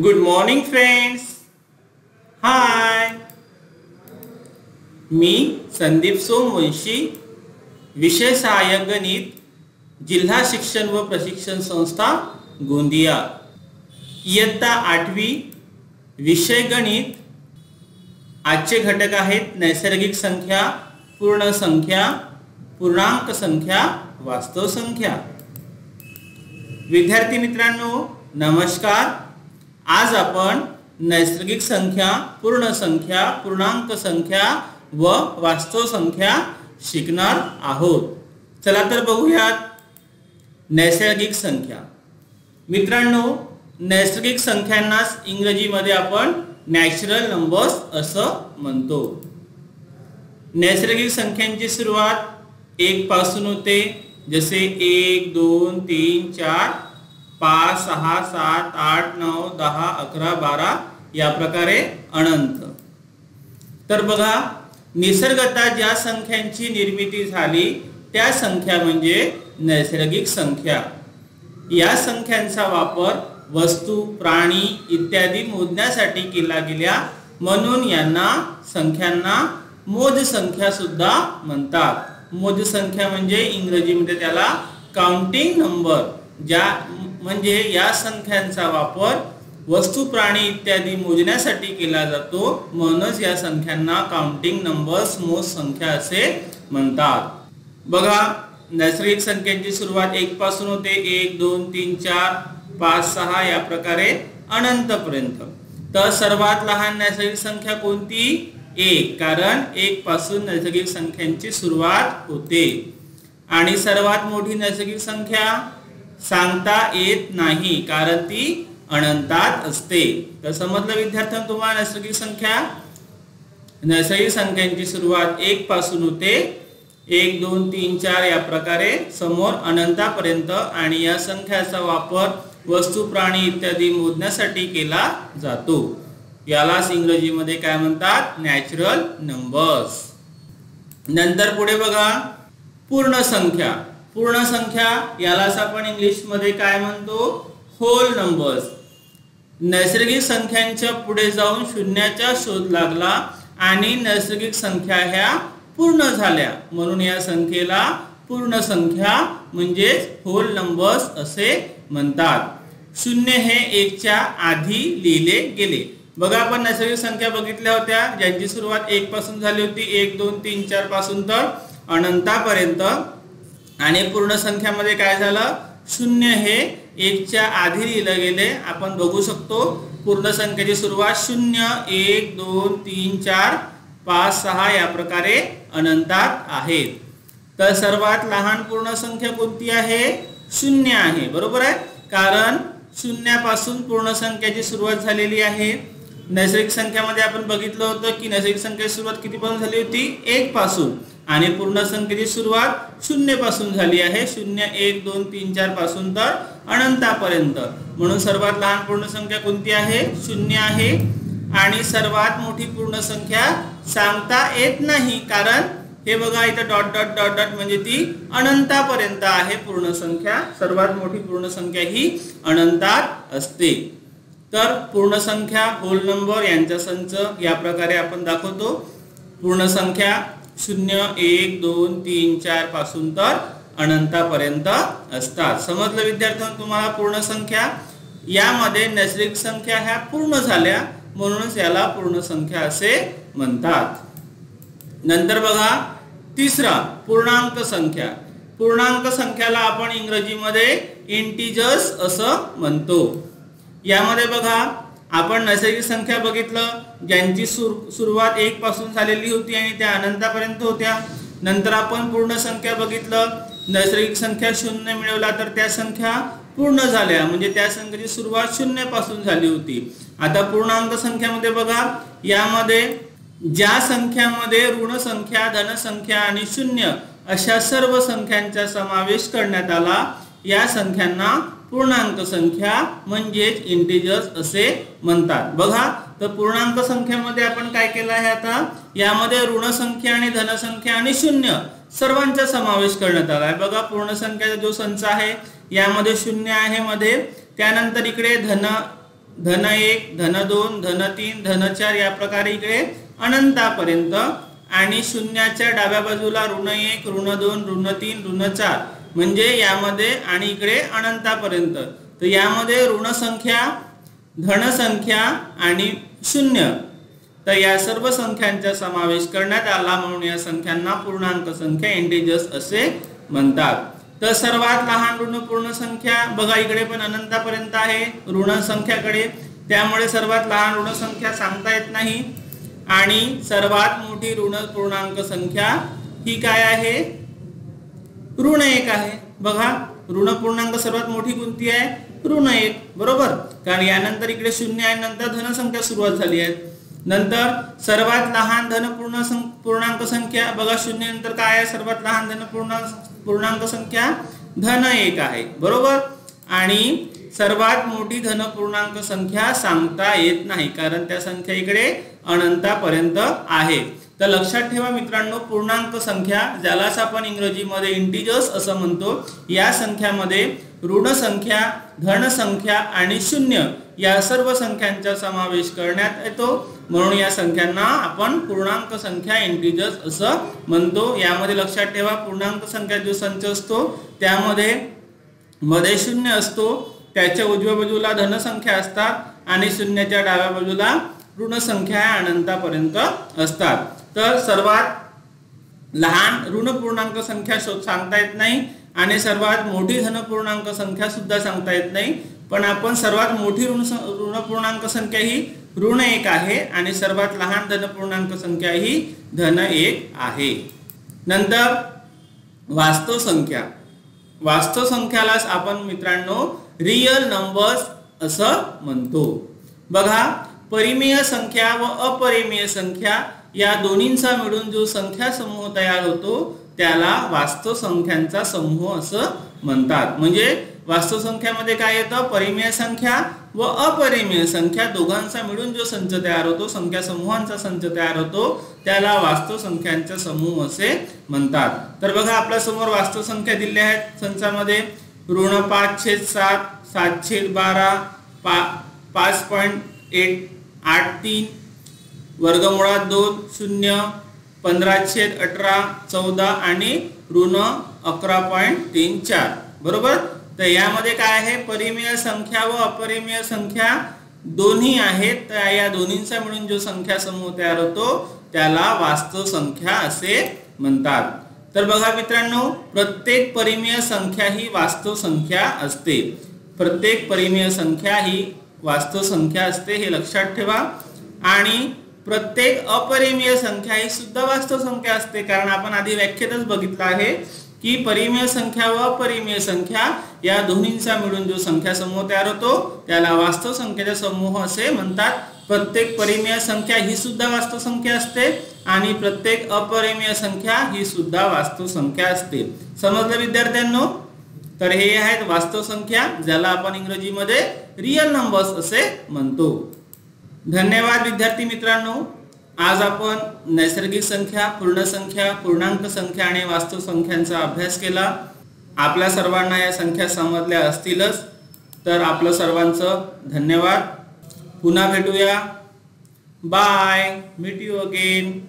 Good morning friends. Hi, मी संदीप सोमवंशी, विषय सहाय्यक गणित, जिल्हा शिक्षण व प्रशिक्षण संस्था गोंदिया. इयत्ता 8वी, विषय गणित. आजचे घटक आहेत नैसर्गिक संख्या, पूर्ण संख्या, पूर्णांक संख्या, वास्तव संख्या. विद्यार्थी मित्रांनो नमस्कार. आज आपण नैसर्गिक संख्या, पूर्ण संख्या, पूर्णांक संख्या व वास्तव संख्या शिकणार आहोत. चला तर बघूयात. नैसर्गिक संख्या. मित्रांनो, नैसर्गिक संख्यांना इंग्रजीमध्ये आपण नॅचरल नंबर्स असं म्हणतो. नैसर्गिक संख्यांची सुरुवात 1 पासून होते. जसे 1 2 3 4 5 6 7 8 9 10 11 12 या प्रकारे अनंत. तर बघा, निसर्गतः ज्या संख्यांची निर्मिती झाली त्या संख्या म्हणजे नैसर्गिक संख्या. या संख्यांचा वापर वस्तू, प्राणी इत्यादी मोजण्यासाठी केला गेला, म्हणून यांना संख्यांना मोज संख्या सुद्धा म्हणतात. मोज संख्या म्हणजे इंग्रजीमध्ये त्याला काउंटिंग नंबर. म्हणजे या संख्यांचा वापर वस्तू, प्राणी इत्यादी मोजण्यासाठी केला जातो, म्हणूनच या संख्यांना काउंटिंग नंबर्स, मोज संख्या असे म्हणतात. बघा, नैसर्गिक संख्यांची सुरुवात 1 पासून होते. 1 2 3 4 5 6 या प्रकारे अनंत पर्यंत. तर सर्वात लहान नैसर्गिक संख्या कोणती? 1, कारण 1 पासून नैसर्गिक संख्यांची सुरुवात होते. आणि सर्वात मोठी नैसर्गिक संख्या सांगता येत नाही, कारण ती अनंतात असते. तर समजलं विद्यार्थ्यांनो तुम्हाला नैसर्गिक संख्या? नैसर्गिक संख्यांची सुरुवात 1 पासून होते. 1 2 3 4 या प्रकारे समोर अनंतापर्यंत. आणि या संख्याचा वापर वस्तू, प्राणी इत्यादी मोजण्यासाठी केला जातो. यालाच इंग्रजीमध्ये काय म्हणतात? Natural numbers. नंतर पुढे बघा, पूर्ण संख्या. पूर्ण संख्या यालाच आपण इंग्लिश मध्ये काय म्हणतो? Whole numbers. नैसर्गिक संख्यांच्या पुढे जाऊन शून्याचा शोध लागला आणि नैसर्गिक संख्या ह्या पूर्ण झाल्या, म्हणून या संख्येला पूर्ण संख्या म्हणजे होल नंबर्स असे म्हणतात. शून्य हे 1 च्या आधी लिहिले गेले. बघा, आपण नैसर्गिक संख्या बघितल्या होत्या ज्यांची सुरुवात 1 पासून झाली होती. 1 2 3 4 पासून तर अनंतापर्यंत. आणि पूर्ण संख्यामध्ये काय झालं? शून्य हे 1 च्या आधी लिहिले गेले. आपण बघू शकतो पूर्ण संख्येची सुरुवात 0 1 2 3 4 5 6 या प्रकारे अनंतात आहेत. तर सर्वात लहान पूर्ण संख्या कोणती आहे? 0 आहे. बरोबर आहे, कारण शून्यापासून पूर्ण संख्येची सुरुवात झालेली आहे. नैसर्गिक संख्यामध्ये आपण बघितलं होतं की नैसर्गिक संख्येची सुरुवात कितीपासून झाली होती? 1 पासून. आणि पूर्ण संख्येची सुरुवात 0 पासून झाली आहे. 0 1 2 3 4 पासून तर अनंतापर्यंत. म्हणून सर्वात लहान पूर्ण संख्या कोणती आहे? 0 आहे. आणि सर्वात मोठी पूर्ण संख्या सांगता येत नाही, कारण हे बघा इथं डॉट डॉट डॉट डॉट म्हणजे ती अनंतापर्यंत आहे पूर्ण संख्या. सर्वात मोठी पूर्ण संख्या ही अनंतात असते. तर पूर्ण संख्या, होल नंबर यांचा संच या प्रकारे आपण दाखवतो. पूर्ण संख्या 0 1 2 3 4 पासून तर अनंतापर्यंत असतात. समजलं विद्यार्थ्यांनो तुम्हाला पूर्ण संख्या? यामध्ये नैसर्गिक संख्या ह्या पूर्ण झाल्या, म्हणूनच याला पूर्ण संख्या असे म्हणतात. नंतर बघा, तिसरा पूर्णांक संख्या. पूर्णांक संख्याला आपण इंग्रजीमध्ये इंटिजर्स असं म्हणतो. यामध्ये बघा, आपण नैसर्गिक संख्या बघितलं ज्यांची सुरुवात 1 पासून झालेली होती आणि त्या अनंतापर्यंत होत्या. नंतर आपण पूर्ण संख्या बघितलं. नैसर्गिक संख्या 0 मिळवला तर त्या संख्या पूर्ण झाल्या, म्हणजे त्या संख्येची सुरुवात 0 पासून झाली होती. आता पूर्णांक संख्यामध्ये बघा, यामध्ये ज्या संख्यामध्ये ऋण संख्या, धन संख्या आणि 0 अशा सर्व संख्यांचा समावेश करण्यात आला, या संख्यांना पूर्णांक संख्या म्हणजेच इंटिजर्स असे म्हणतात. बघा, तर पूर्णांक संख्येमध्ये आपण काय केलं आहे? आता यामध्ये ऋण संख्या आणि धन संख्या आणि 0 सर्वांचा समावेश करण्यात आला आहे. बघा, पूर्ण संख्येचा जो संच आहे यामध्ये 0 आहे मध्ये. त्यानंतर इकडे धन धन 1, धन 2, धन 3, धन 4 या प्रकारे इकडे अनंतापर्यंत आणि शून्याच्या डाव्या बाजूला ऋण 1, ऋण 2, ऋण 3, ऋण 4 म्हणजे यामध्ये आणि इकडे अनंतापर्यंत. तर यामध्ये ऋण संख्या, धन संख्या आणि शून्य, तर या सर्व संख्यांचा समावेश करण्यात आला म्हणून या संख्यांना पूर्णांक संख्या इंटिजर्स असे म्हणतात. तर सर्वात लहान ऋण पूर्ण संख्या बघा इकडे पण अनंतापर्यंत आहे ऋण संख्याकडे, त्यामुळे सर्वात लहान ऋण संख्या सांगता येत नाही. आणि सर्वात मोठी ऋण पूर्णांक संख्या ही काय आहे? ऋण 1 आहे. बघा ऋण पूर्णांक सर्वात मोठी कोणती आहे? ऋण 1, बरोबर, कारण यानंतर इकडे शून्य आहे, नंतर धन संख्या सुरुवात झाली आहे. नंतर सर्वात लहान धन पूर्णांक संख्या बघा शून्य नंतर काय आहे? सर्वात लहान धन पूर्णांक संख्या धन 1 आहे, बरोबर. आणि सर्वात मोठी धन पूर्णांक संख्या सांगता येत नाही कारण त्या संख्या इकडे अनंतापर्यंत आहे. तर लक्षात ठेवा मित्रांनो, पूर्णांक संख्या ज्यालाच आपण इंग्रजीमध्ये इंटिजर्स असं म्हणतो, या संख्यामध्ये ऋण संख्या, धन संख्या आणि शून्य या सर्व संख्यांचा समावेश करण्यात येतो म्हणून या संख्यांना आपण पूर्णांक संख्या इंटिजर्स असं म्हणतो. यामध्ये लक्षात ठेवा पूर्णांक संख्या जो संच असतो त्यामध्ये मध्ये शून्य असतो, त्याच्या उजव्या बाजूला धन संख्या असतात आणि शून्याच्या डाव्या बाजूला ऋण संख्या अनंतापर्यंत असतात. तर सर्वात लहान ऋण पूर्णांक संख्या सांगता येत नाही आणि सर्वात मोठी धन पूर्णांक संख्या सुद्धा सांगता येत नाही, पण आपण सर्वात मोठी ऋण पूर्णांक संख्या ही ऋण 1 आहे आणि सर्वात लहान धन पूर्णांक संख्या ही धन 1 आहे. नंतर वास्तव संख्या. वास्तव संख्यालाच आपण मित्रांनो रियल नंबर्स असं म्हणतो. बघा परिमेय संख्या व अपरिमेय संख्या या दोन्हींचा मिळून जो संख्या समूह तयार होतो त्याला वास्तव संख्यांचा समूह असं म्हणतात. म्हणजे वास्तव संख्यामध्ये काय येतं? परिमेय संख्या व अपरिमेय संख्या दोघांचा मिळून जो संच तयार होतो, संख्या समूहांचा संच तयार होतो त्याला वास्तव संख्यांचा समूह असे म्हणतात. तर बघा आपल्या समोर वास्तव संख्या दिल्या आहेत संचामध्ये ऋण 5/7, 7/12, 5.883, वर्गमुळात 2, 0, 15/18, 14 आणि ऋण 11.34, बरोबर. तर यामध्ये काय आहे? परिमेय संख्या व अपरिमेय संख्या दोन्ही आहेत. तर या दोन्हींचा मिळून जो संख्या समूह तयार होतो त्याला वास्तव संख्या असे म्हणतात. तर बघा मित्रांनो, प्रत्येक परिमेय संख्या ही वास्तव संख्या असते. प्रत्येक परिमेय संख्या ही वास्तव संख्या असते हे लक्षात ठेवा. आणि प्रत्येक अपरिमेय संख्या ही सुद्धा वास्तव संख्या असते कारण आपण आधी व्याख्येतच बघितलं आहे की परिमेय संख्या व अपरिमेय संख्या या दोन्हींचा मिळून जो संख्या समूह तयार होतो त्याला वास्तव संख्येचा समूह असे म्हणतात. प्रत्येक परिमेय संख्या ही सुद्धा वास्तव संख्या असते आणि प्रत्येक अपरिमेय संख्या ही सुद्धा वास्तव संख्या असते. समजलं विद्यार्थ्यांनो? तर हे आहेत वास्तव संख्या ज्याला आपण इंग्रजीमध्ये रियल नंबर्स असे म्हणतो. धन्यवाद विद्यार्थी मित्रांनो. आज आपण नैसर्गिक संख्या, पूर्ण संख्या, पूर्णांक संख्या आणि वास्तव संख्यांचा अभ्यास केला. आपल्या सर्वांना या संख्या समजल्या असतीलच. तर आपलं सर्वांचं धन्यवाद. पुन्हा भेटूया. बाय. Meet you again.